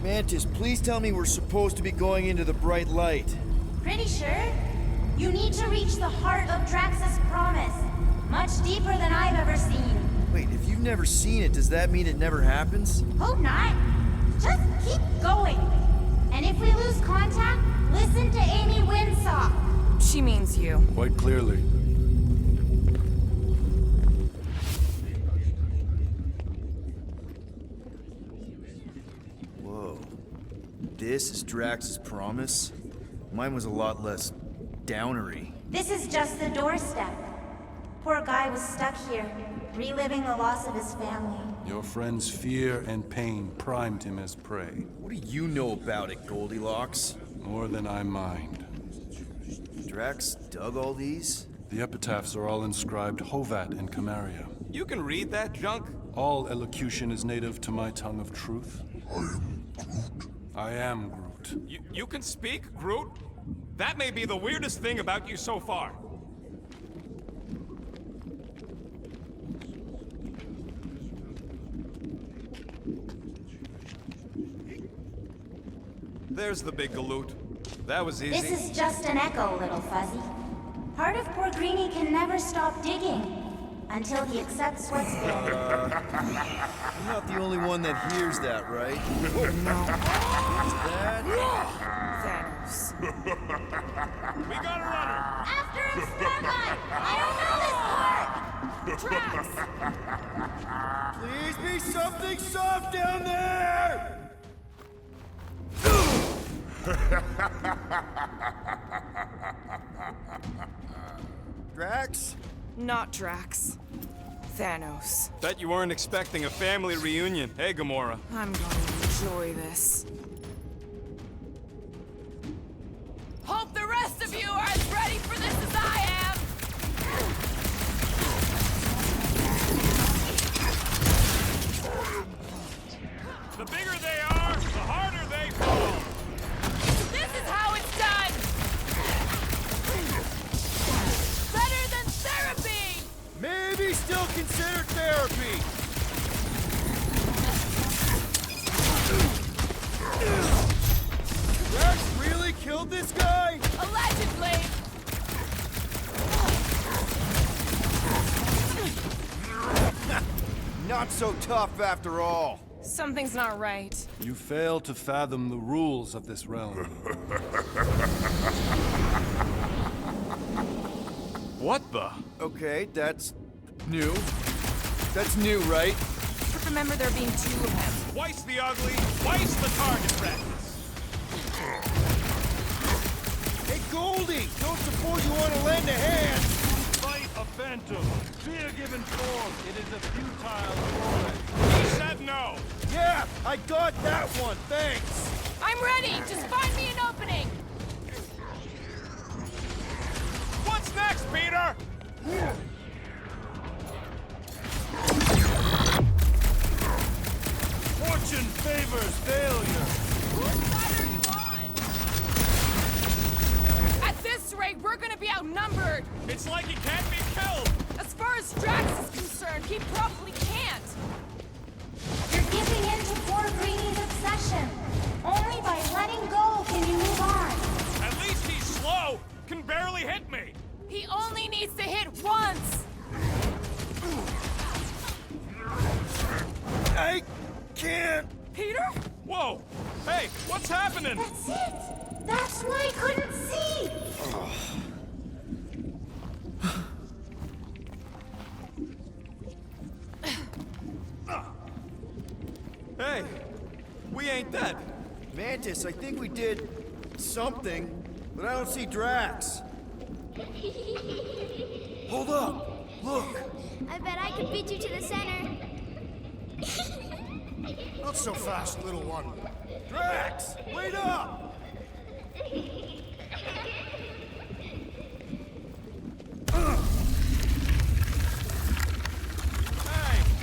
Mantis, please tell me we're supposed to be going into the bright light. Pretty sure? You need to reach the heart of Drax's promise. Much deeper than I've ever seen. Wait, if you've never seen it, does that mean it never happens? Hope not. Just keep going. And if we lose contact, listen to Amy Winsock. She means you. Quite clearly. Whoa. This is Drax's promise? Mine was a lot less downery. This is just the doorstep. Poor guy was stuck here, reliving the loss of his family. Your friend's fear and pain primed him as prey. What do you know about it, Goldilocks? More than I mind. Drax dug all these? The epitaphs are all inscribed Hovat and Camaria. You can read that junk? All elocution is native to my tongue of truth. I am Groot. You can speak, Groot? That may be the weirdest thing about you so far. There's the big galoot. That was easy. This is just an echo, little fuzzy. Part of poor Greenie can never stop digging. Until he accepts what's there. I'm not the only one that hears that, right? Thanos. We got a runner! After him, Starlight! I don't know this part! Please be something soft down there! Drax? Not Drax. Thanos. Bet you weren't expecting a family reunion. Hey, Gamora. I'm going to enjoy this. Hope the rest of you are as ready for this as I am! The bigger they are, the harder they fall. This is how it's done! Better than therapy! Maybe still consider therapy! Drax really killed this guy? Allegedly! Not so tough after all. Something's not right. You fail to fathom the rules of this realm. What the? Okay, that's new. That's new, right? But remember there being two of him. Twice the ugly, twice the target practice. Hey, Goldie! Don't suppose you want to lend a hand? Fight a phantom. Fear given form. It is a futile joy. He said no. Yeah, I got that one, thanks! I'm ready! Just find me an opening! What's next, Peter? Fortune favors failure. Whose side are you on? At this rate, we're gonna be outnumbered! It's like he can't be killed. As far as Drax is concerned, he probably can't! You're giving in to poor Greenie's obsession. Only by letting go can you move on. At least he's slow. Can barely hit me. He only needs to hit once! I can't! Peter? Whoa. Hey, what's happening? That's it. That's why I couldn't see. Hey, we ain't dead. Mantis, I think we did something, but I don't see Drax. Hold up! Look! I bet I could beat you to the center. Not so fast, little one. Drax! Wait up! Hey,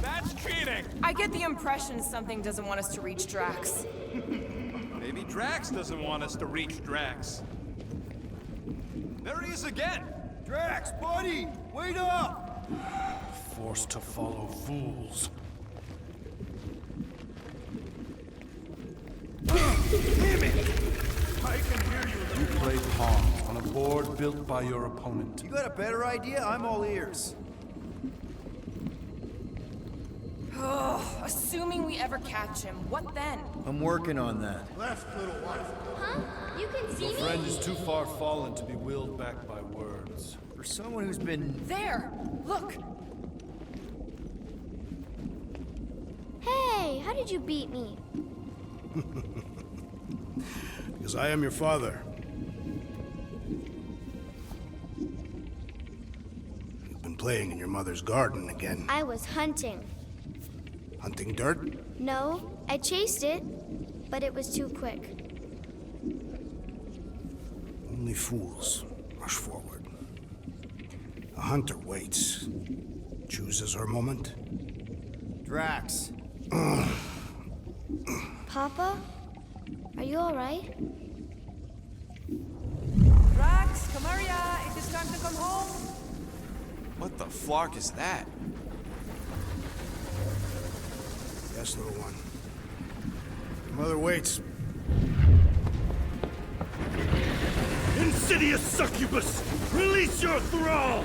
that's cheating. I get the impression something doesn't want us to reach Drax. Maybe Drax doesn't want us to reach Drax. There he is again. Drax, buddy! Wait up! Forced to follow fools. You play pawn on a board built by your opponent. You got a better idea? I'm all ears. Assuming we ever catch him, what then? I'm working on that. Huh? You can see Your me? friend is too far fallen to be willed back by words. For someone who's been... There! Look! Hey, how did you beat me? Because I am your father. You've been playing in your mother's garden again. I was hunting. Hunting dirt? No, I chased it, but it was too quick. Only fools rush forward. A hunter waits. Chooses her moment. Drax. Papa? Are you alright? Drax, come here, it is time to come home. What the flark is that? Yes, little one. Your mother waits. Insidious succubus! Release your thrall!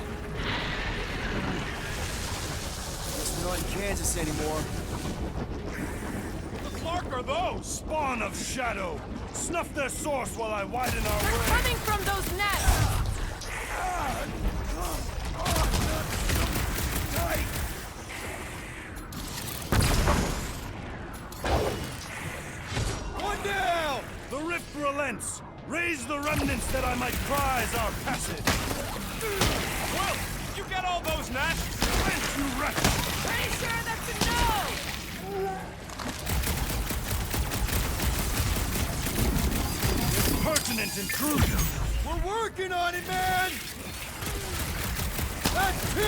Guess we're not in Kansas anymore. The Clark are those! Spawn of shadow! Snuff their source while I widen our They're way! coming from those nets! One down! The rift relents! Raise the remnants that I might prize our passage! Well, you get all those nats? Whence you wreck! Pretty sure that's a no! Pertinent intrusion! We're working on it, man! That's two!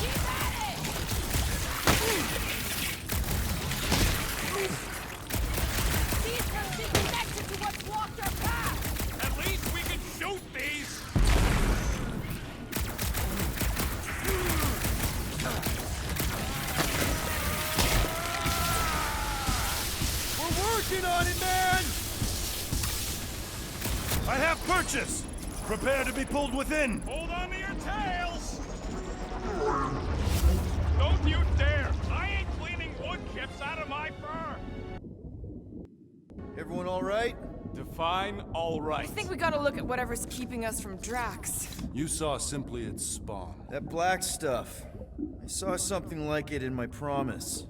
Keep at it! These must be connected to what's blocked our path! At least we can shoot these! We're working on it, man! I have purchase! Prepare to be pulled within! Hold on to your tails! Don't you dare! I ain't cleaning wood chips out of my fur! Everyone all right? Define all right. I think we gotta look at whatever's keeping us from Drax. You saw simply its spawn. That black stuff. I saw something like it in my promise.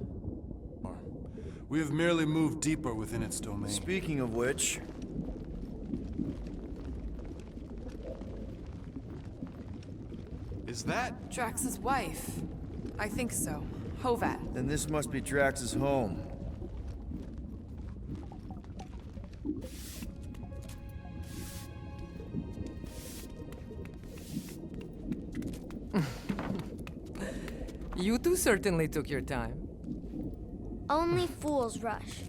We have merely moved deeper within its domain. Speaking of which... Is that? Drax's wife. I think so. Hovat. then this must be Drax's home. You two certainly took your time. Only fools rush.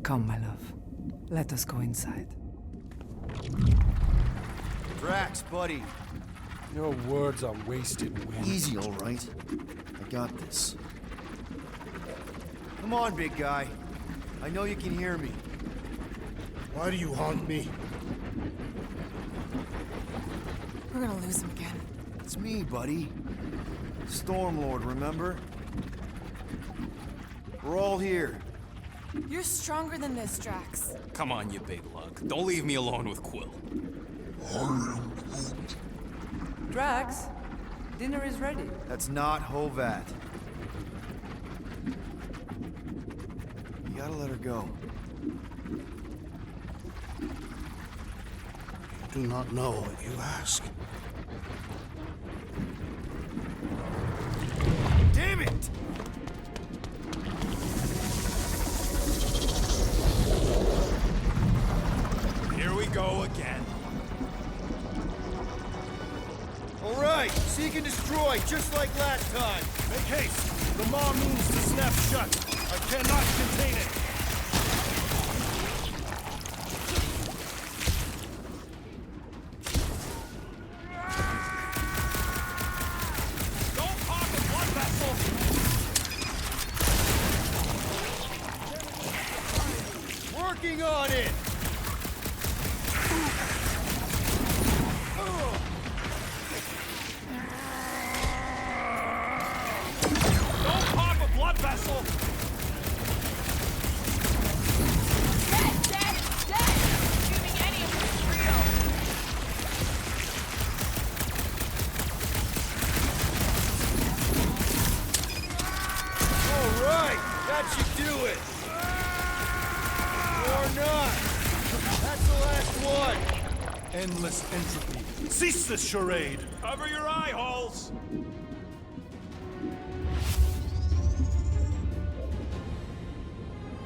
Come, my love. Let us go inside. Drax, buddy. Your words are wasted wind. Easy, all right? I got this. Come on, big guy. I know you can hear me. Why do you haunt me? We're gonna lose him again. It's me, buddy. Stormlord, remember? We're all here. You're stronger than this, Drax. Come on, you big lug. Don't leave me alone with Quill. Drax, dinner is ready. That's not Hovat. You gotta let her go. Do not know what you ask. Damn it! Here we go again. All right, seek and destroy, just like last time. Make haste! The maw means to snap shut. I cannot contain it. Don't pocket blood vessel! Working on it! Don't pop a blood vessel! Dead! Assuming any of this is real. All right, that should do it. Or not. That's the last one. Endless entropy. Cease this charade! Cover your eye holes!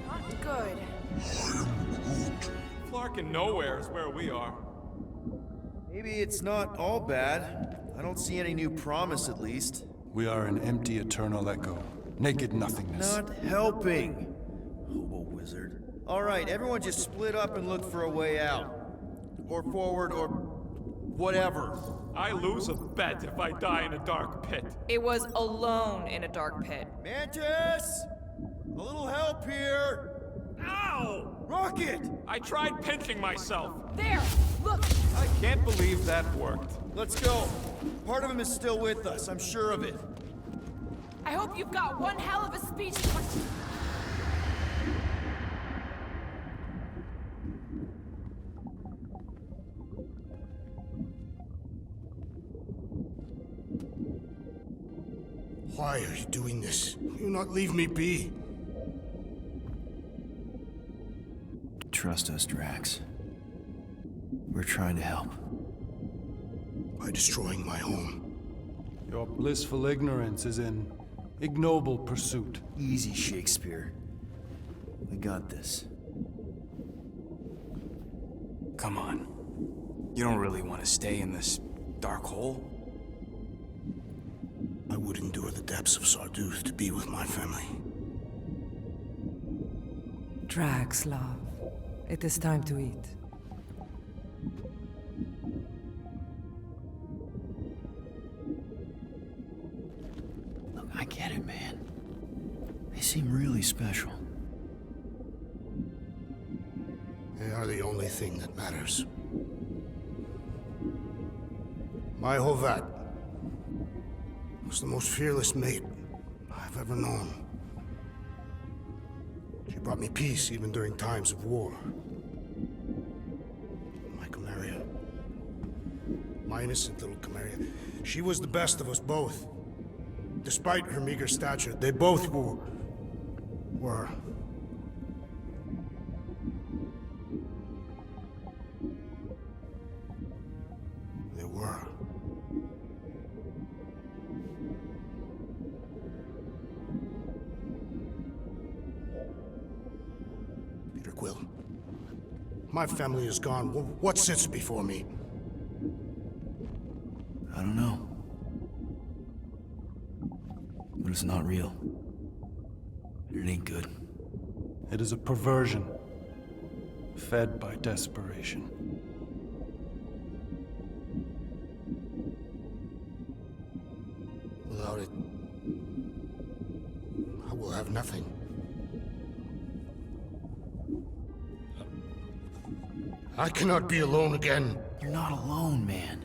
Not good. Flarkin' nowhere is where we are. Maybe it's not all bad. I don't see any new promise, at least. We are an empty eternal echo. Naked nothingness. Not helping. Hobo wizard. All right, everyone just split up and look for a way out. Or forward, or whatever. I lose a bet if I die in a dark pit. It was alone in a dark pit. Mantis! A little help here! Ow! Rocket! I tried pinching myself. There! Look! I can't believe that worked. Let's go. Part of him is still with us, I'm sure of it. I hope you've got one hell of a speech. Why are you doing this? You not leave me be. Trust us, Drax. We're trying to help. By destroying my home. Your blissful ignorance is in ignoble pursuit. Easy, Shakespeare. We got this. Come on. You don't really want to stay in this dark hole? I would endure the depths of Sarduth to be with my family. Drax, love. It is time to eat. Look, I get it, man. They seem really special. They are the only thing that matters. My Hovat was the most fearless mate I've ever known. She brought me peace even during times of war. My Chimaria. My innocent little Chimaria. She was the best of us both. Despite her meager stature, they both were. They were. Peter Quill. My family is gone. What sits before me? I don't know. But it's not real. It ain't good. It is a perversion, fed by desperation. Without it, I will have nothing. I cannot be alone again. You're not alone, man.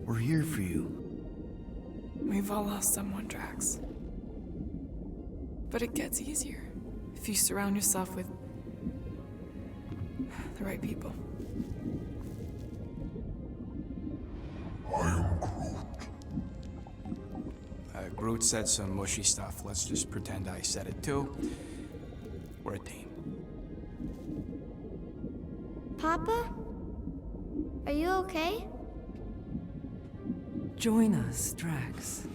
We're here for you. We've all lost someone, Drax. But it gets easier if you surround yourself with the right people. Groot said some mushy stuff. Let's just pretend I said it too. We're a team. Papa? Are you okay? Join us, Drax.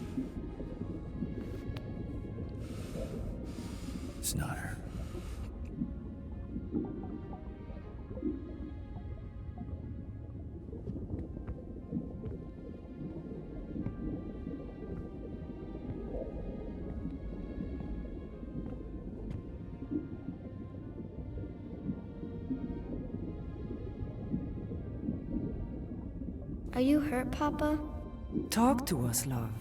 It's not her. Are you hurt, Papa? Talk to us, love.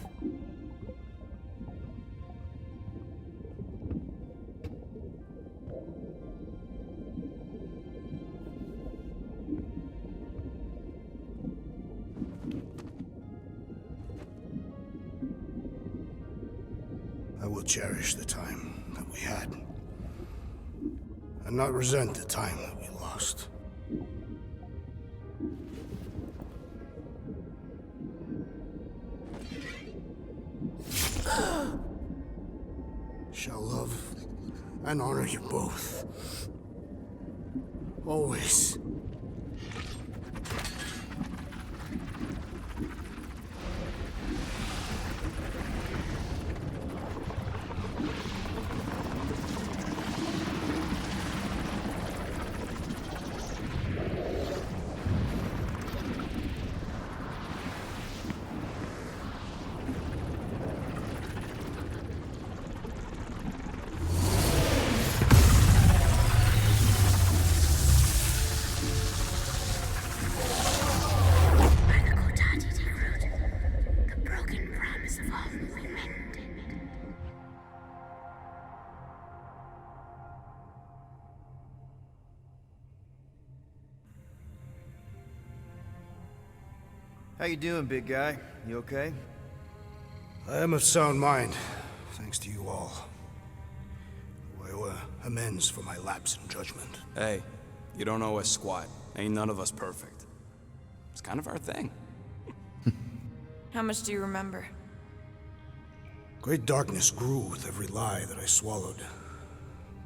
I will cherish the time that we had, and not resent the time that we lost. Shall love and honor you both. Always. How you doing, big guy? You okay? I am of sound mind, thanks to you all. I owe amends for my lapse in judgment. Hey, you don't owe us squat. Ain't none of us perfect. It's kind of our thing. How much do you remember? Great darkness grew with every lie that I swallowed.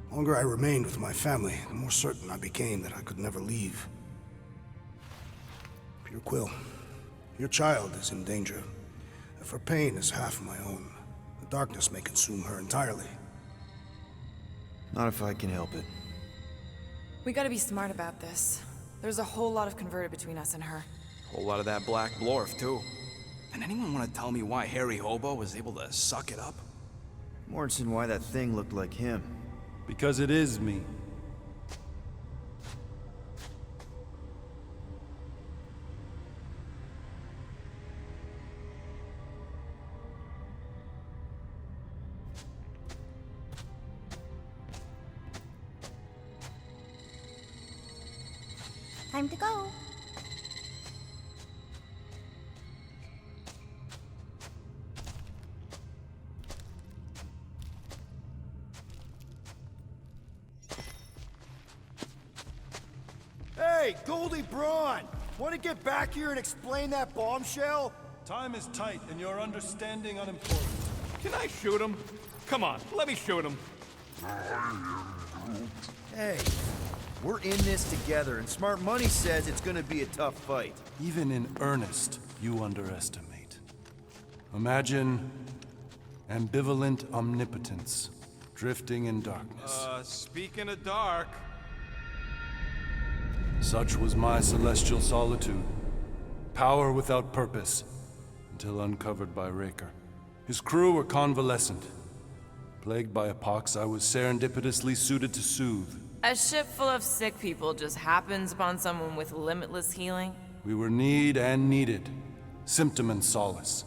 The longer I remained with my family, the more certain I became that I could never leave. Pure Quill, your child is in danger. If her pain is half my own, the darkness may consume her entirely. Not if I can help it. We gotta be smart about this. There's a whole lot of converted between us and her. Whole lot of that black blorf, too. And anyone want to tell me why Harry Hobo was able to suck it up? Morrison, why that thing looked like him. Because it is me. Time to go. Hey, Goldie Braun! Want to get back here and explain that bombshell? Time is tight, and your understanding unimportant. Can I shoot him? Come on, let me shoot him. Hey, we're in this together, and Smart Money says it's gonna be a tough fight. Even in earnest, you underestimate. Imagine ambivalent omnipotence, drifting in darkness. Speaking of dark... Such was my celestial solitude. Power without purpose, until uncovered by Raker. His crew were convalescent. Plagued by a pox, I was serendipitously suited to soothe. A ship full of sick people just happens upon someone with limitless healing? We were need and needed, symptom and solace.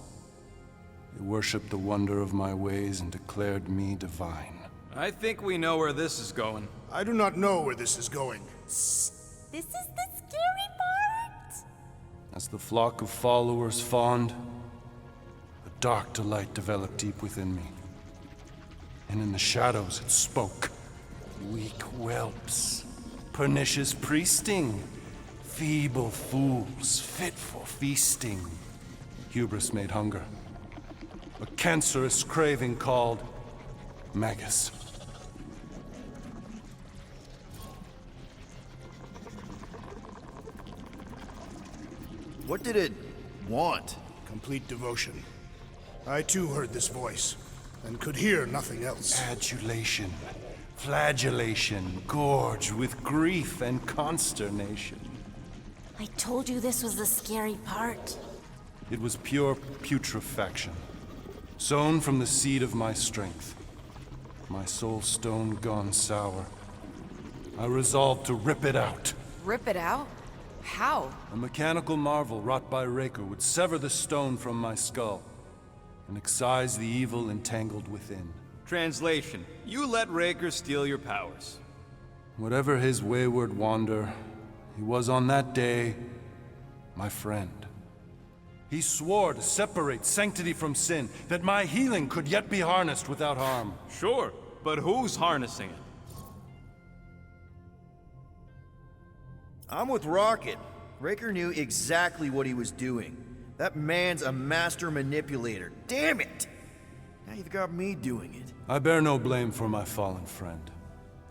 They worshipped the wonder of my ways and declared me divine. I think we know where this is going. I do not know where this is going. This is the scary part. As the flock of followers fawned, a dark delight developed deep within me. And in the shadows it spoke. Weak whelps, pernicious priesting, feeble fools fit for feasting. Hubris made hunger. A cancerous craving called Magus. What did it want? Complete devotion. I too heard this voice, and could hear nothing else. Adulation, flagellation, gorged with grief and consternation. I told you this was the scary part. It was pure putrefaction, sown from the seed of my strength. My soul stone gone sour. I resolved to rip it out. Rip it out? How? A mechanical marvel wrought by Raker would sever the stone from my skull and excise the evil entangled within. Translation, you let Raker steal your powers. Whatever his wayward wander, he was on that day my friend. He swore to separate sanctity from sin, that my healing could yet be harnessed without harm. Sure, but who's harnessing it? I'm with Rocket. Raker knew exactly what he was doing. That man's a master manipulator. Damn it! Now you've got me doing it. I bear no blame for my fallen friend.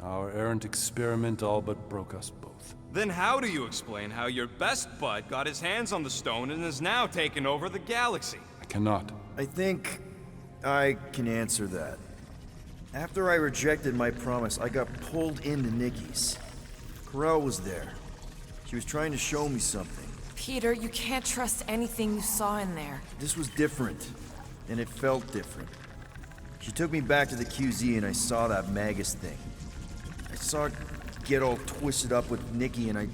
Our errant experiment all but broke us both. Then how do you explain how your best bud got his hands on the stone and is now taking over the galaxy? I cannot. I think I can answer that. After I rejected my promise, I got pulled into Nikki's. Corel was there. She was trying to show me something. Peter, you can't trust anything you saw in there. This was different, and it felt different. She took me back to the QZ and I saw that Magus thing. I saw it get all twisted up with Nikki and I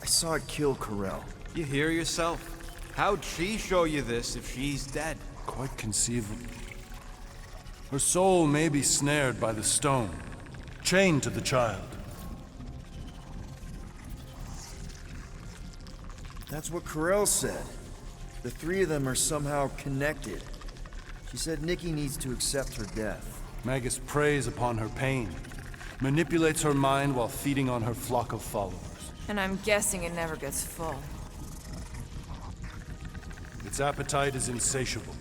saw it kill Corel. You hear yourself? How'd she show you this if she's dead? Quite conceivable. Her soul may be snared by the stone, chained to the child. That's what Corel said. The three of them are somehow connected. She said Nikki needs to accept her death. Magus preys upon her pain, manipulates her mind while feeding on her flock of followers. And I'm guessing it never gets full. Its appetite is insatiable.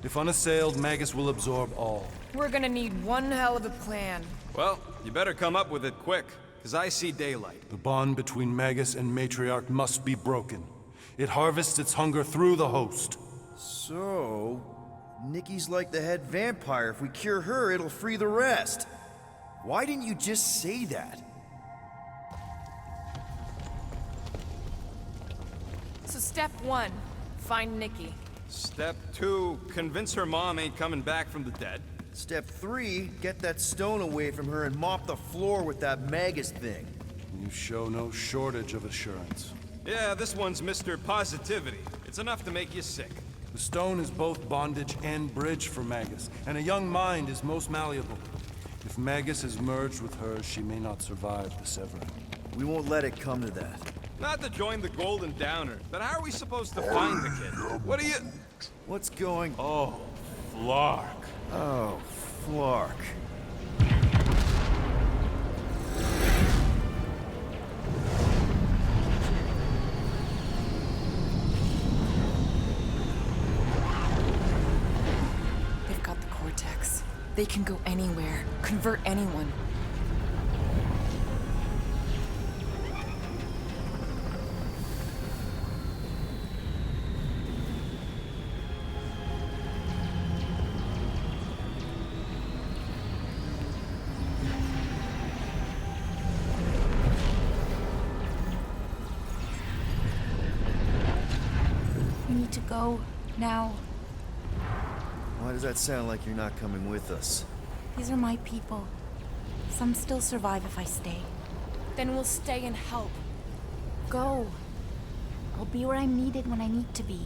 If unassailed, Magus will absorb all. We're gonna need one hell of a plan. Well, you better come up with it quick, because I see daylight. The bond between Magus and Matriarch must be broken. It harvests its hunger through the host. So, Nikki's like the head vampire. If we cure her, it'll free the rest. Why didn't you just say that? So step 1, find Nikki. Step 2, convince her mom ain't coming back from the dead. Step 3, get that stone away from her and mop the floor with that Magus thing. You show no shortage of assurance. Yeah, this one's Mr. Positivity. It's enough to make you sick. The stone is both bondage and bridge for Magus, and a young mind is most malleable. If Magus is merged with hers, she may not survive the severing. We won't let it come to that. Not to join the Golden Downer, but how are we supposed to find the kid? What are you... What's going... Oh, Flark. Oh, Flark. They've got the cortex. They can go anywhere, convert anyone. We need to go now. Why does that sound like you're not coming with us? These are my people. Some still survive if I stay. Then we'll stay and help. Go. I'll be where I'm needed when I need to be.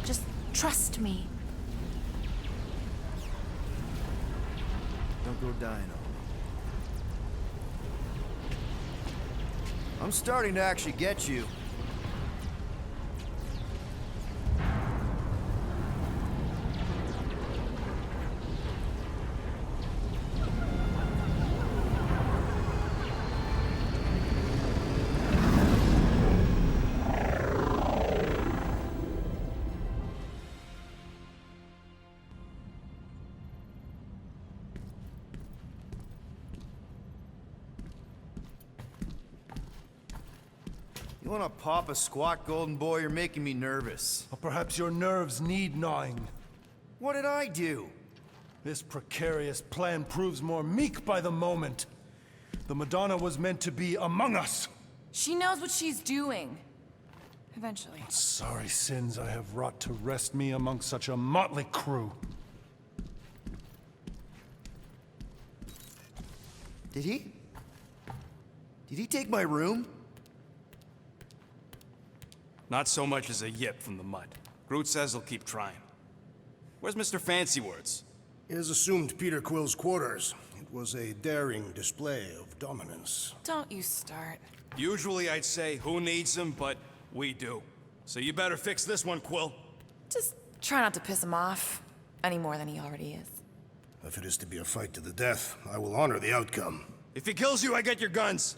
Just trust me. Don't go dying on me. I'm starting to actually get you. You wanna pop a squat, golden boy? You're making me nervous. Or perhaps your nerves need gnawing. What did I do? This precarious plan proves more meek by the moment. The Madonna was meant to be among us. She knows what she's doing. Eventually. Sorry sins I have wrought to wrest me among such a motley crew. Did he? Did he take my room? Not so much as a yip from the mud. Groot says he'll keep trying. Where's Mr. Fancy Words? He has assumed Peter Quill's quarters. It was a daring display of dominance. Don't you start. Usually I'd say, who needs him, but we do. So you better fix this one, Quill. Just try not to piss him off any more than he already is. If it is to be a fight to the death, I will honor the outcome. If he kills you, I get your guns.